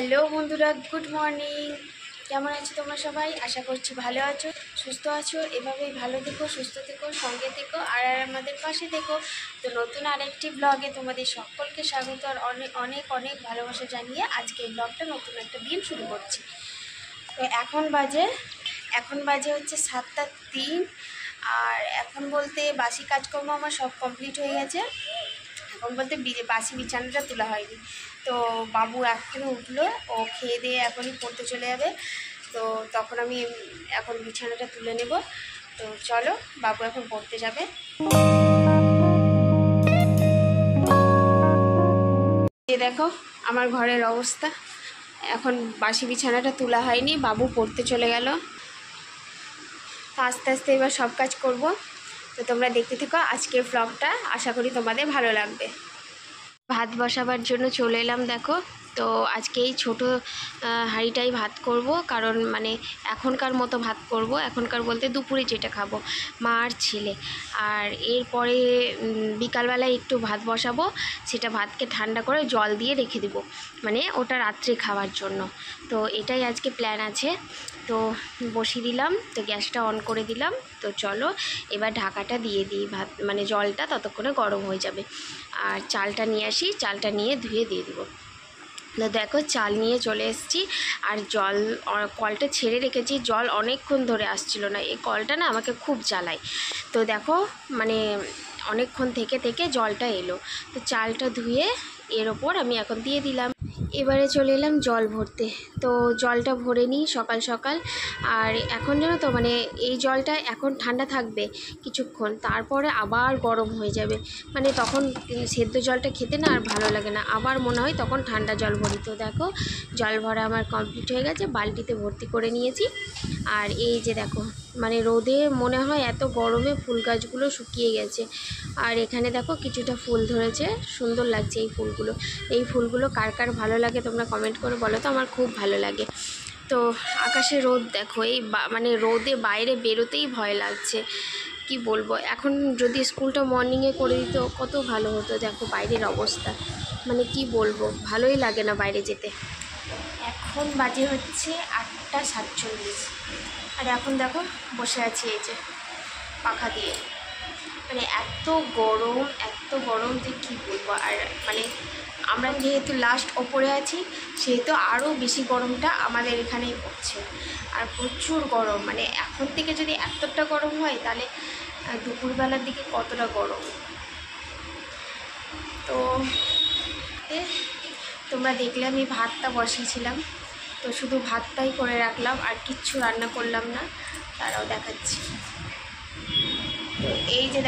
Hello বন্ধুরা, good morning. কেমন আছো তোমরা সবাই? আশা করছি ভালো আছো, সুস্থ আছো। এভাবেই ভালো থেকো, সুস্থ থেকো, সঙ্গে থেকো আর আমাদের পাশে থেকো। তো নতুন আরেকটি ব্লগে তোমাদের সকলকে স্বাগত আর অনেক অনেক অনেক ভালোবাসা জানিয়ে আজকে ব্লগটা নতুন একটা দিন শুরু করছি। তো এখন বাজে হচ্ছে 7টা 3। আর এখন বলতে বাসি কাজকর্ম আমার সব কমপ্লিট হয়ে গেছে। এখন বলতে বাসি বিছানাটা তোলা হয়নি। তো বাবু এখনই উঠলো, ও খেয়ে দিয়ে এখনই পড়তে চলে যাবে। তো তখন আমি এখন বিছানাটা তুলে নেব। তো চলো, বাবু এখন পড়তে যাবে। দেখো আমার ঘরের অবস্থা, এখন বাসি বিছানাটা তোলা হয়নি, বাবু পড়তে চলে গেল। তো আস্তে আস্তে এবার সব কাজ করব। তো তোমরা দেখতে থেকো আজকের ব্লগটা, আশা করি তোমাদের ভালো লাগবে। ভাত বসাবার জন্য চলে এলাম। দেখো, তো আজকে এই ছোটো হাঁড়িটাই ভাত করব, কারণ মানে এখনকার মতো ভাত করব। এখনকার বলতে দুপুরে যেটা খাবো মা আর ছেলে। আর এরপরে বিকালবেলায় একটু ভাত বসাবো, সেটা ভাতকে ঠান্ডা করে জল দিয়ে রেখে দেবো, মানে ওটা রাত্রে খাওয়ার জন্য। তো এটাই আজকে প্ল্যান আছে। তো বসিয়ে দিলাম, তো গ্যাসটা অন করে দিলাম। তো চলো এবার ঢাকাটা দিয়ে দিই, ভাত মানে জলটা ততক্ষণে গরম হয়ে যাবে। আর চালটা নিয়ে আসি, চালটা নিয়ে ধুয়ে দিয়ে দেবো। তো দেখো চাল নিয়ে চলে এসেছি, আর জল কলটা ছেড়ে রেখেছি, জল অনেকক্ষণ ধরে আসছিল না। এই কলটা না আমাকে খুব জ্বালায়। তো দেখো মানে অনেকক্ষণ থেকে থেকে জলটা এলো। তো চালটা ধুয়ে এর ওপর আমি এখন দিয়ে দিলাম। এবারে চলে এলাম জল ভরতে। তো জলটা ভরে নিই সকাল সকাল। আর এখন জানো তো মানে এই জলটা এখন ঠান্ডা থাকবে কিছুক্ষণ, তারপরে আবার গরম হয়ে যাবে। মানে তখন সেদ্ধ জলটা খেতে না আর ভালো লাগে না, আবার মনে হয় তখন ঠান্ডা জল ভরি। তো দেখো জল ভরা আমার কমপ্লিট হয়ে গেছে, বালতিতে ভর্তি করে নিয়েছি। আর এই যে দেখো মানে রোদে মনে হয় এত গরমে ফুল গাছগুলো শুকিয়ে গেছে। আর এখানে দেখো কিছুটা ফুল ধরেছে, সুন্দর লাগছে এই ফুলগুলো। এই ফুলগুলো কার কার ভালো লাগে তোমরা কমেন্ট করে বলো তো, আমার খুব ভালো লাগে। তো আকাশে রোদ দেখো, এই মানে রোদে বাইরে বেরোতেই ভয় লাগছে, কি বলবো। এখন যদি স্কুলটা মর্নিংয়ে করে দিত কত ভালো হতো। দেখো বাইরের অবস্থা, মানে কি বলবো, ভালোই লাগে না বাইরে যেতে। এখন বাজে হচ্ছে 8টা 47। আর এখন দেখো বসে আছি এই যে পাখা দিয়ে, মানে এত গরম যে কী বলবো। আর মানে আমরা যেহেতু লাস্ট ওপরে আছি, সেহেতু আরও বেশি গরমটা আমাদের এখানেই পড়ছে। আর প্রচুর গরম, মানে এখন থেকে যদি এতটা গরম হয় তাহলে দুপুরবেলার দিকে কতটা গরম। তো তোমরা দেখলে আমি ভাতটা বসিয়েছিলাম, তো শুধু ভাতটাই করে রাখলাম, আর কিচ্ছু রান্না করলাম না। তারাও দেখাচ্ছি। তো এই যে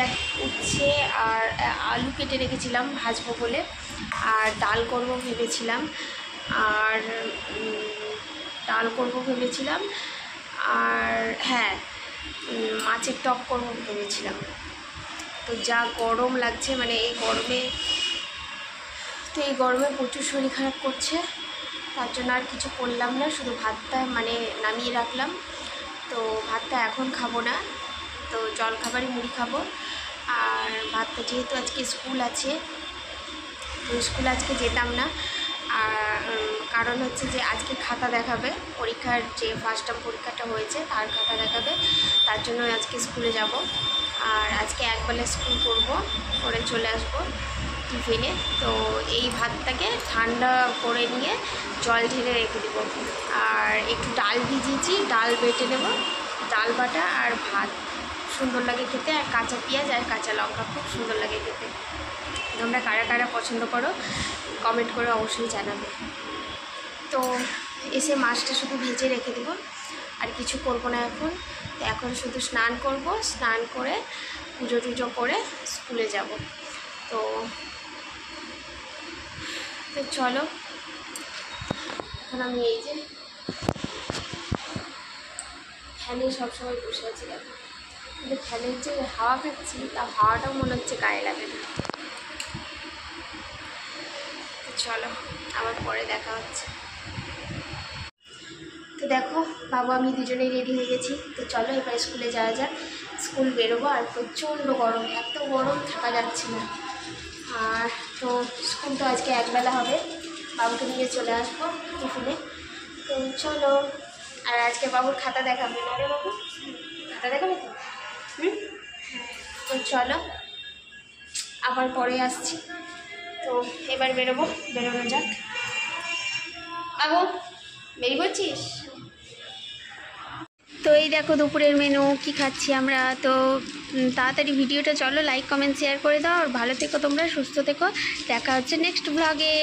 উচ্ছে আর আলু কেটে রেখেছিলাম ভাজবো বলে, আর ডাল করব ভেবেছিলাম। আর আর হ্যাঁ, মাছের টক করব ভেবেছিলাম। তো যা গরম লাগছে, মানে এই গরমে প্রচুর শরীর খারাপ করছে, তার জন্য আর কিছু করলাম না, শুধু ভাতটা মানে নামিয়ে রাখলাম। তো ভাতটা এখন খাবো না, তো জলখাবারই মুড়ি খাবো। আর ভাতটা যেহেতু আজকে স্কুল আছে, তো স্কুল আজকে যেতাম না। আর কারণ হচ্ছে যে আজকে খাতা দেখাবে, পরীক্ষার যে ফার্স্ট টার্ম পরীক্ষাটা হয়েছে তার খাতা দেখাবে, তার জন্য আজকে স্কুলে যাব। আর আজকে একবেলা স্কুল করে চলে আসবো টিফিনে। তো এই ভাতটাকে ঠান্ডা করে নিয়ে জল ঢেলে রেখে দেবো। আর একটু ডাল ভিজিয়েছি, ডাল বেটে নেব। ডাল বাটা আর ভাত সুন্দর লাগে খেতে, আর কাঁচা পেঁয়াজ আর কাঁচা লঙ্কা খুব সুন্দর লাগে খেতে। তোমরা কারা কারা পছন্দ করো কমেন্ট করে অবশ্যই জানাবে। তো এসে মাছটা শুধু ভেজে রেখে দেবো, আর কিছু করবো না এখন। তো এখন শুধু স্নান করব, স্নান করে পুজো টুজো করে স্কুলে যাব। তো চলো এখন আমি এই যে ফ্যানে সবসময় বসে আছি, দেখো কিন্তু ফ্যানের যে হাওয়া খাচ্ছি, তা হাওয়াটাও মনে হচ্ছে গায়ে লাগে না। চলো আবার পরে দেখা হচ্ছে। তো দেখো বাবু আমি দুজনেই রেডি হয়ে গেছি। তো চলো এবার স্কুলে যাওয়া যাক। স্কুল বেরোবো, আর প্রচণ্ড গরম, এত গরম থাকা যাচ্ছে না। আর তো স্কুল তো আজকে একবেলা হবে, বাবুকে নিয়ে চলে আসবো টিফিনে। তো চলো। আর আজকে বাবুর খাতা দেখাবে না রে বাবু? খাতা দেখাবে তো? তো চলো, আবার পরে আসছি। তো এবার বেরোনো যাক। বাবু বেরিয়ে পড়ছিস? তো এই দেখো দুপুরের মেনু কি খাচ্ছি আমরা। তো তাড়াতাড়ি ভিডিওটা চলো লাইক কমেন্ট শেয়ার করে দাও। আর ভালো থেকো তোমরা, সুস্থ থেকো। দেখা হচ্ছে নেক্সট ব্লগে।